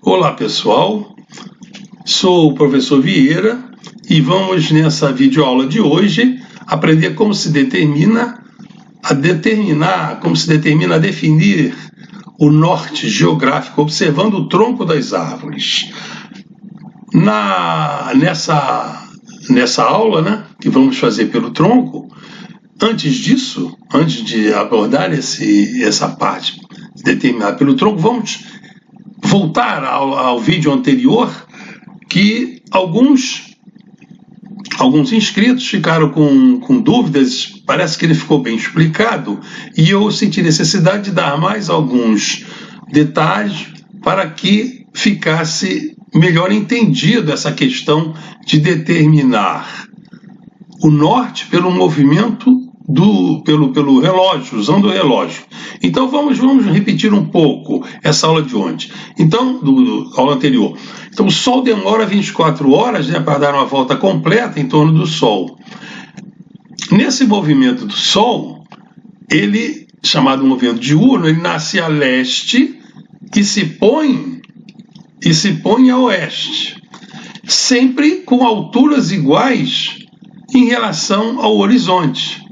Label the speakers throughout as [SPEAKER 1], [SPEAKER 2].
[SPEAKER 1] Olá pessoal, sou o professor Vieira e vamos nessa videoaula de hoje aprender como se determina a definir o norte geográfico observando o tronco das árvores. Nessa aula, que vamos fazer pelo tronco, antes de abordar essa parte determinada pelo tronco, vamos voltar ao vídeo anterior, que alguns inscritos ficaram com dúvidas. Parece que ele ficou bem explicado e eu senti necessidade de dar mais alguns detalhes para que ficasse melhor entendido essa questão de determinar o norte pelo movimento pelo relógio, usando o relógio. Então vamos repetir um pouco essa aula de ontem. Então, aula anterior. Então o Sol demora 24 horas, para dar uma volta completa em torno do Sol. Nesse movimento do Sol, ele, chamado movimento diurno, ele nasce a leste e se põe a oeste, sempre com alturas iguais em relação ao horizonte.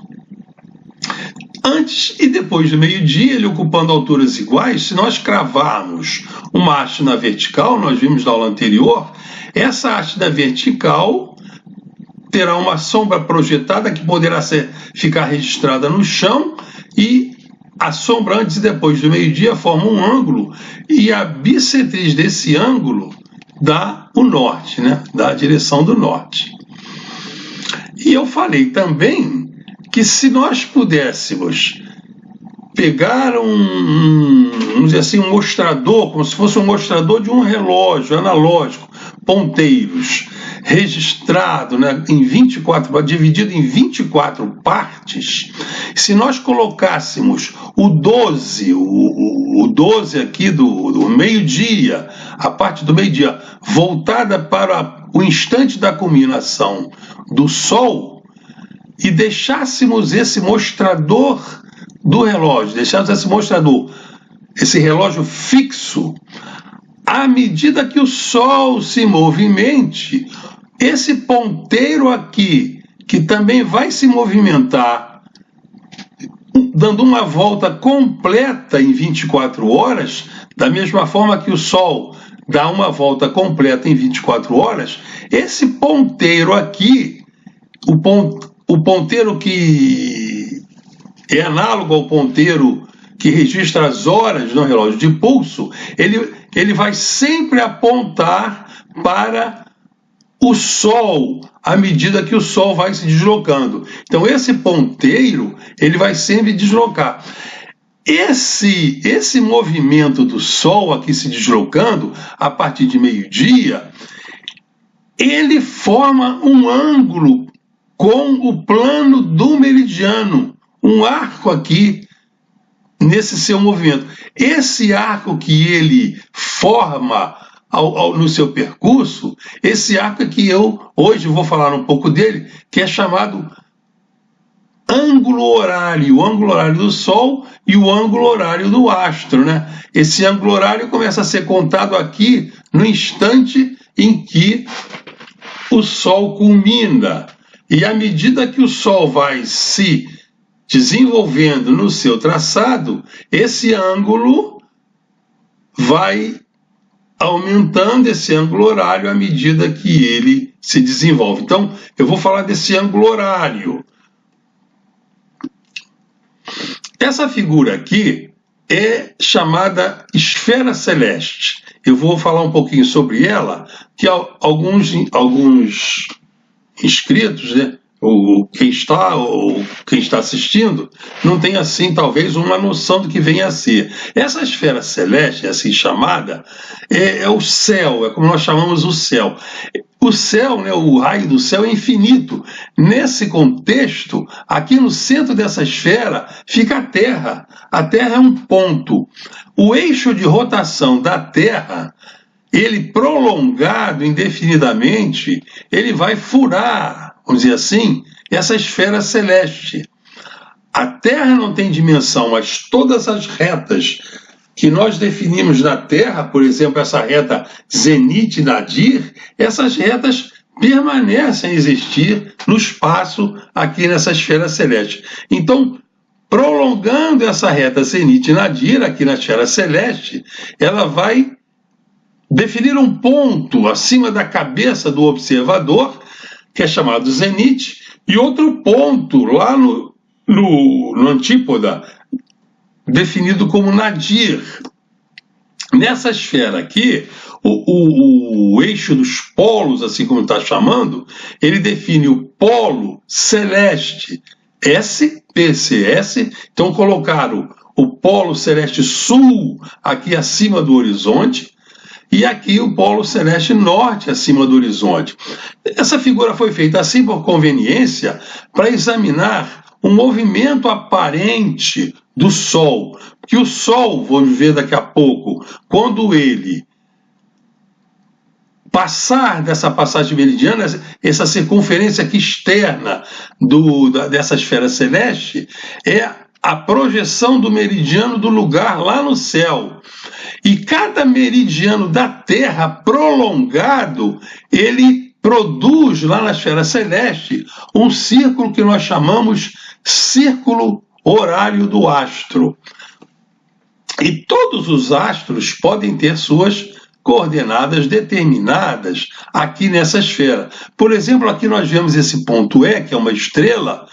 [SPEAKER 1] Antes e depois do meio-dia, ele ocupando alturas iguais, se nós cravarmos uma haste na vertical, nós vimos na aula anterior, essa haste na vertical terá uma sombra projetada que poderá ficar registrada no chão, e a sombra antes e depois do meio-dia forma um ângulo, e a bissetriz desse ângulo dá o norte, dá a direção do norte. E eu falei também que se nós pudéssemos pegar vamos dizer assim, um mostrador, como se fosse um mostrador de um relógio analógico, ponteiros, registrado, dividido em 24 partes, se nós colocássemos o 12 aqui do meio-dia, a parte do meio-dia, voltada para o instante da culminação do Sol, e deixássemos esse mostrador do relógio, esse relógio fixo, à medida que o Sol se movimente, esse ponteiro aqui, que também vai se movimentar, dando uma volta completa em 24 horas, da mesma forma que o Sol dá uma volta completa em 24 horas, esse ponteiro aqui, o ponteiro que é análogo ao ponteiro que registra as horas no relógio de pulso, ele vai sempre apontar para o Sol à medida que o Sol vai se deslocando. Então esse ponteiro ele vai sempre deslocar. Esse movimento do Sol aqui se deslocando a partir de meio-dia, ele forma um ângulo com o plano do meridiano, um arco aqui nesse seu movimento. Esse arco que ele forma no seu percurso, esse arco que eu hoje vou falar um pouco dele, que é chamado ângulo horário, o ângulo horário do Sol e o ângulo horário do astro, Esse ângulo horário começa a ser contado aqui no instante em que o Sol culmina. E à medida que o Sol vai se desenvolvendo no seu traçado, esse ângulo vai aumentando, esse ângulo horário, à medida que ele se desenvolve. Então, eu vou falar desse ângulo horário. Essa figura aqui é chamada esfera celeste. Eu vou falar um pouquinho sobre ela, que alguns inscritos, ou quem está assistindo, não tem assim talvez uma noção do que vem a ser. Essa esfera celeste, assim chamada, é o céu, é como nós chamamos o céu. O céu, o raio do céu é infinito. Nesse contexto, aqui no centro dessa esfera fica a Terra. A Terra é um ponto. O eixo de rotação da Terra, ele prolongado indefinidamente, ele vai furar, vamos dizer assim, essa esfera celeste. A Terra não tem dimensão, mas todas as retas que nós definimos na Terra, por exemplo, essa reta zenit e nadir, essas retas permanecem a existir no espaço aqui nessa esfera celeste. Então, prolongando essa reta zenit e nadir aqui na esfera celeste, ela vai definir um ponto acima da cabeça do observador, que é chamado zenit, e outro ponto lá no antípoda, definido como nadir. Nessa esfera aqui, o eixo dos polos, assim como está chamando, ele define o polo celeste S, PCS, então colocaram o polo celeste sul aqui acima do horizonte, e aqui o polo celeste norte acima do horizonte. Essa figura foi feita assim por conveniência para examinar o movimento aparente do Sol. Porque o Sol, vamos ver daqui a pouco, quando ele passar dessa passagem meridiana, essa circunferência aqui externa dessa esfera celeste, é a projeção do meridiano do lugar lá no céu. E cada meridiano da Terra prolongado, ele produz lá na esfera celeste um círculo que nós chamamos círculo horário do astro. E todos os astros podem ter suas coordenadas determinadas aqui nessa esfera. Por exemplo, aqui nós vemos esse ponto E, que é uma estrela,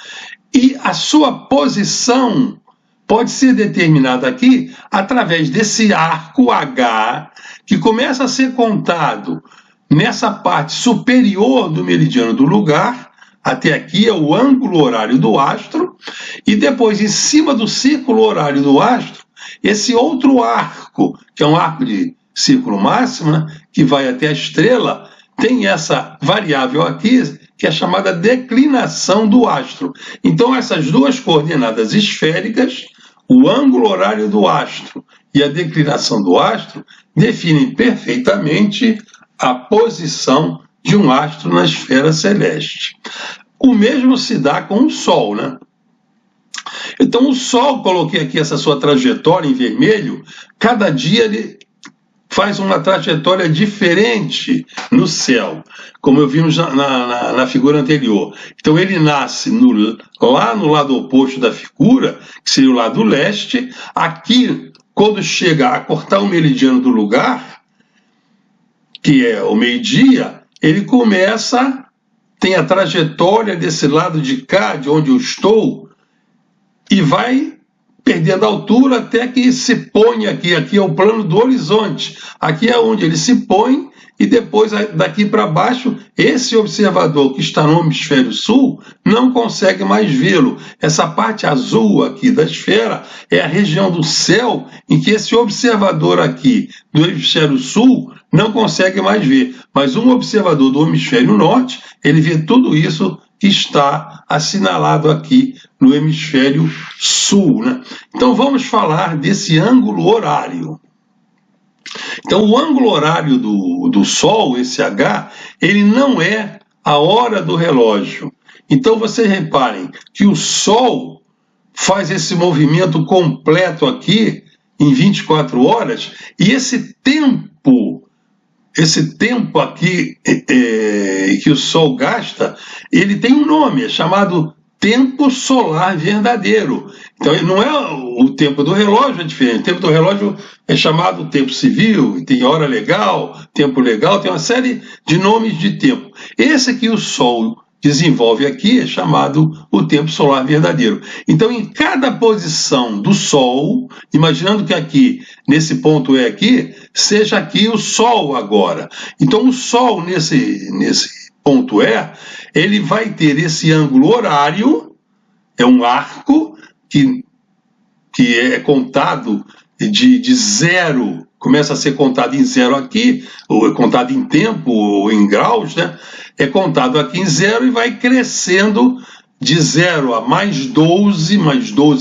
[SPEAKER 1] e a sua posição pode ser determinada aqui através desse arco H, que começa a ser contado nessa parte superior do meridiano do lugar. Até aqui é o ângulo horário do astro, e depois, em cima do círculo horário do astro, esse outro arco, que é um arco de círculo máximo, né, que vai até a estrela, tem essa variável aqui, que é chamada declinação do astro. Então, essas duas coordenadas esféricas, o ângulo horário do astro e a declinação do astro, definem perfeitamente a posição de um astro na esfera celeste. O mesmo se dá com o Sol, né? Então, o Sol, coloquei aqui essa sua trajetória em vermelho, cada dia ele faz uma trajetória diferente no céu, como eu vimos na figura anterior. Então, ele nasce lá no lado oposto da figura, que seria o lado leste. Aqui, quando chega a cortar o meridiano do lugar, que é o meio-dia, ele tem a trajetória desse lado de cá, de onde eu estou, e vai perdendo altura até que se põe aqui. Aqui é o plano do horizonte. Aqui é onde ele se põe, e depois daqui para baixo, esse observador que está no hemisfério sul não consegue mais vê-lo. Essa parte azul aqui da esfera é a região do céu em que esse observador aqui do hemisfério sul não consegue mais ver. Mas um observador do hemisfério norte, ele vê tudo isso que está assinalado aqui no hemisfério sul, né? Então vamos falar desse ângulo horário. Então o ângulo horário do Sol, esse H, ele não é a hora do relógio. Então vocês reparem que o Sol faz esse movimento completo aqui em 24 horas, e esse tempo aqui que o Sol gasta, ele tem um nome, é chamado tempo solar verdadeiro. Então não é o tempo do relógio, é diferente. O tempo do relógio é chamado tempo civil, tem hora legal, tempo legal, tem uma série de nomes de tempo. Esse que o Sol desenvolve aqui é chamado o tempo solar verdadeiro. Então, em cada posição do Sol, imaginando que aqui, nesse ponto E aqui, seja aqui o Sol agora. Então, o Sol, nesse ponto E, ele vai ter esse ângulo horário, é um arco que é contado de zero, começa a ser contado em zero aqui, ou é contado em tempo, ou em graus, né? É contado aqui em zero e vai crescendo de 0 a mais 12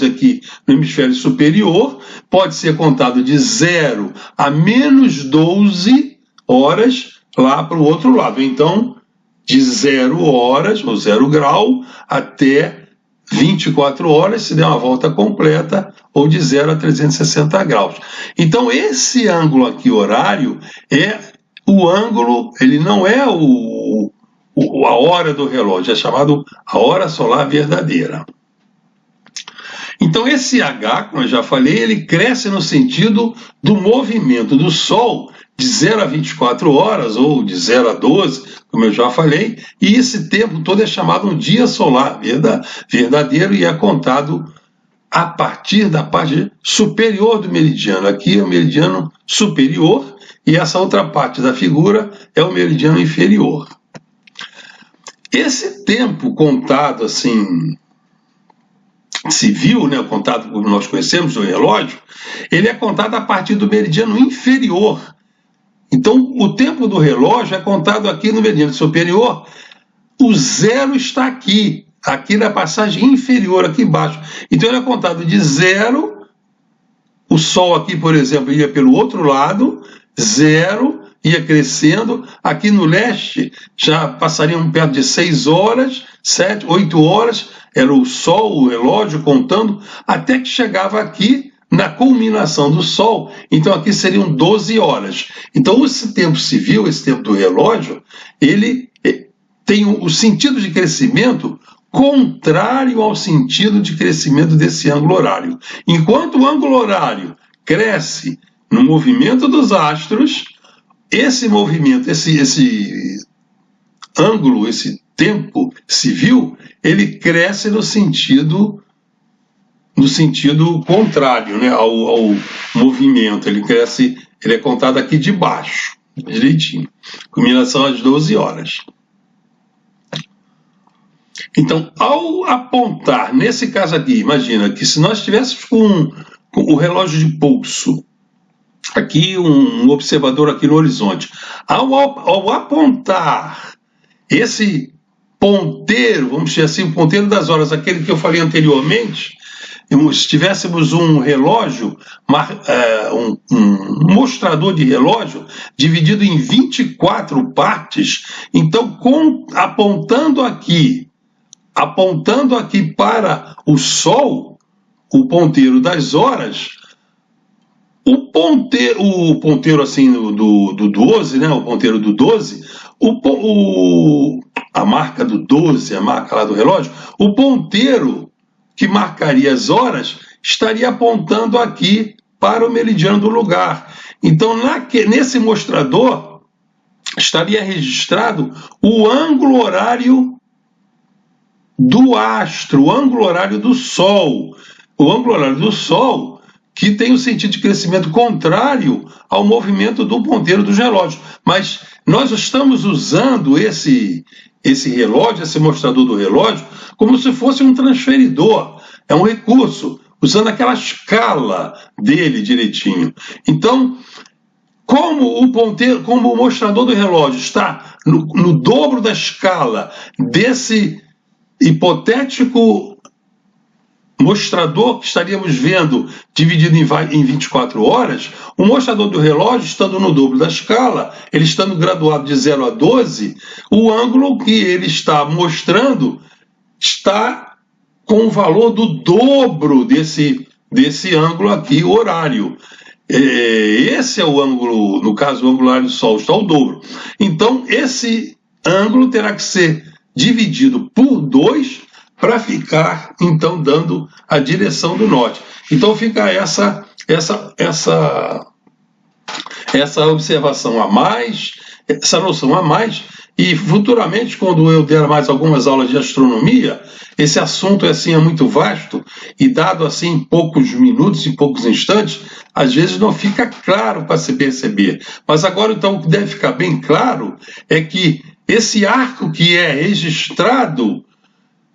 [SPEAKER 1] aqui no hemisfério superior, pode ser contado de 0 a menos 12 horas lá para o outro lado. Então, de 0 horas, ou 0 grau, até 24 horas, se der uma volta completa, ou de 0 a 360 graus. Então, esse ângulo aqui horário é o ângulo, ele não é a hora do relógio, é chamado a hora solar verdadeira. Então, esse H, como eu já falei, ele cresce no sentido do movimento do Sol de 0 a 24 horas, ou de 0 a 12, como eu já falei, e esse tempo todo é chamado um dia solar verdadeiro e é contado a partir da parte superior do meridiano. Aqui é o meridiano superior e essa outra parte da figura é o meridiano inferior. Esse tempo contado assim, civil, né, contado como nós conhecemos do relógio, ele é contado a partir do meridiano inferior. Então, o tempo do relógio é contado aqui no meridiano superior. O zero está aqui na passagem inferior, aqui embaixo. Então, ele é contado de 0, o Sol aqui, por exemplo, ia pelo outro lado, 0, ia crescendo. Aqui no leste, já passariam perto de 6 horas, 7, 8 horas, era o Sol, o relógio contando, até que chegava aqui, na culminação do Sol, então aqui seriam 12 horas. Então esse tempo civil, esse tempo do relógio, ele tem o sentido de crescimento contrário ao sentido de crescimento desse ângulo horário. Enquanto o ângulo horário cresce no movimento dos astros, esse movimento, esse ângulo, esse tempo civil, ele cresce no sentido contrário, né, ao movimento. Ele cresce, ele é contado aqui de baixo, direitinho. Culminação às 12 horas. Então, ao apontar, nesse caso aqui, imagina que se nós estivéssemos com o relógio de pulso, aqui um observador aqui no horizonte, ao apontar esse ponteiro, vamos dizer assim, o ponteiro das horas, aquele que eu falei anteriormente, se tivéssemos um relógio, um mostrador de relógio, dividido em 24 partes, então apontando aqui para o Sol, o ponteiro das horas, o ponteiro assim do 12, né, o ponteiro do 12, a marca do 12, a marca lá do relógio, o ponteiro que marcaria as horas, estaria apontando aqui para o meridiano do lugar. Então, nesse mostrador, estaria registrado o ângulo horário do astro, o ângulo horário do Sol. O ângulo horário do Sol, que tem o sentido de crescimento contrário ao movimento do ponteiro dos relógios. Mas nós estamos usando esse relógio, esse mostrador do relógio, como se fosse um transferidor. É um recurso, usando aquela escala dele direitinho. Então, como o mostrador do relógio está no dobro da escala desse hipotético mostrador que estaríamos vendo dividido em 24 horas, o mostrador do relógio, estando no dobro da escala, ele estando graduado de 0 a 12, o ângulo que ele está mostrando está com o valor do dobro desse ângulo aqui, horário. Esse é o ângulo, no caso o ângulo horário do Sol, está o dobro. Então esse ângulo terá que ser dividido por 2 para ficar, então, dando a direção do norte. Então fica essa observação a mais, essa noção a mais, e futuramente, quando eu der mais algumas aulas de astronomia, esse assunto assim é muito vasto, e dado assim em poucos minutos, em poucos instantes, às vezes não fica claro para se perceber. Mas agora, então, o que deve ficar bem claro é que esse arco que é registrado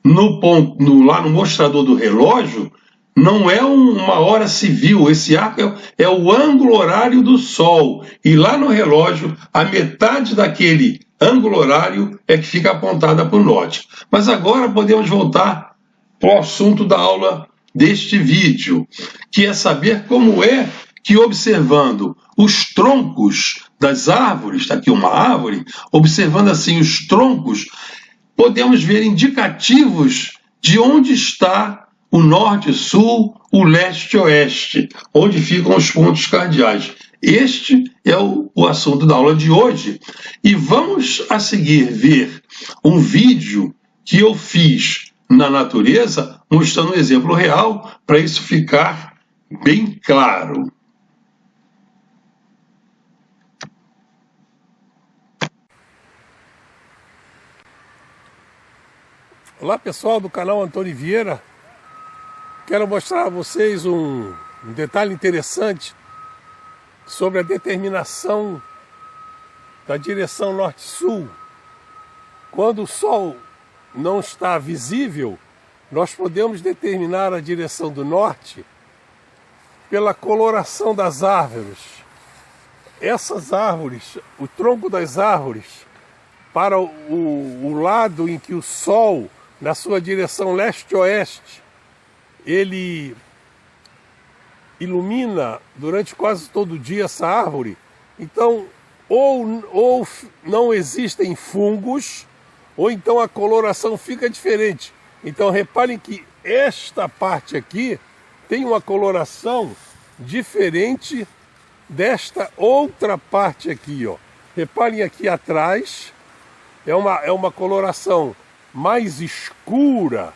[SPEAKER 1] lá no mostrador do relógio, não é uma hora civil, esse arco é o ângulo horário do Sol, e lá no relógio, a metade daquele ângulo horário é que fica apontada para o norte. Mas agora podemos voltar para o assunto da aula deste vídeo, que é saber como é que, observando os troncos das árvores, está aqui uma árvore, observando assim os troncos, podemos ver indicativos de onde está o norte-sul, o leste-oeste, onde ficam os pontos cardeais. Este é o assunto da aula de hoje. E vamos a seguir ver um vídeo que eu fiz na natureza, mostrando um exemplo real, para isso ficar bem claro.
[SPEAKER 2] Olá pessoal do canal Antônio Vieira, quero mostrar a vocês um detalhe interessante sobre a determinação da direção norte-sul. Quando o sol não está visível, nós podemos determinar a direção do norte pela coloração das árvores. Essas árvores, o tronco das árvores, para o lado em que o sol, na sua direção leste-oeste, ele ilumina durante quase todo o dia essa árvore. Então, ou não existem fungos, ou então a coloração fica diferente. Então, reparem que esta parte aqui tem uma coloração diferente desta outra parte aqui, ó. Reparem aqui atrás, é uma coloração mais escura,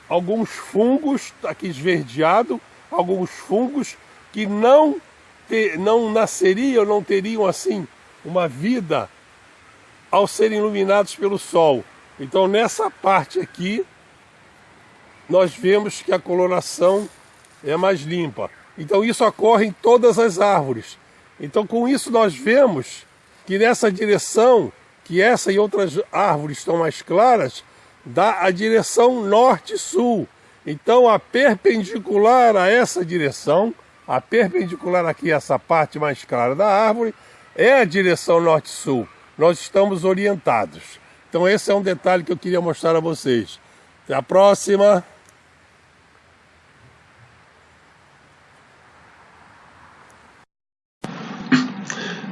[SPEAKER 2] alguns fungos, aqui esverdeado, alguns fungos que não nasceriam, não teriam assim uma vida ao serem iluminados pelo sol. Então nessa parte aqui, nós vemos que a coloração é mais limpa. Então isso ocorre em todas as árvores. Então com isso nós vemos que nessa direção, que essa e outras árvores estão mais claras, dá a direção norte-sul. Então a perpendicular a essa direção, a perpendicular aqui a essa parte mais clara da árvore, é a direção norte-sul. Nós estamos orientados. Então esse é um detalhe que eu queria mostrar a vocês. Até a próxima!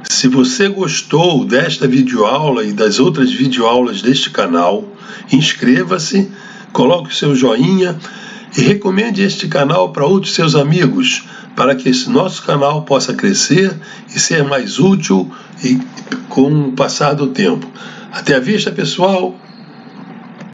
[SPEAKER 1] Se você gostou desta videoaula e das outras videoaulas deste canal, inscreva-se, coloque o seu joinha e recomende este canal para outros seus amigos, para que esse nosso canal possa crescer e ser mais útil com o passar do tempo. Até a vista, pessoal!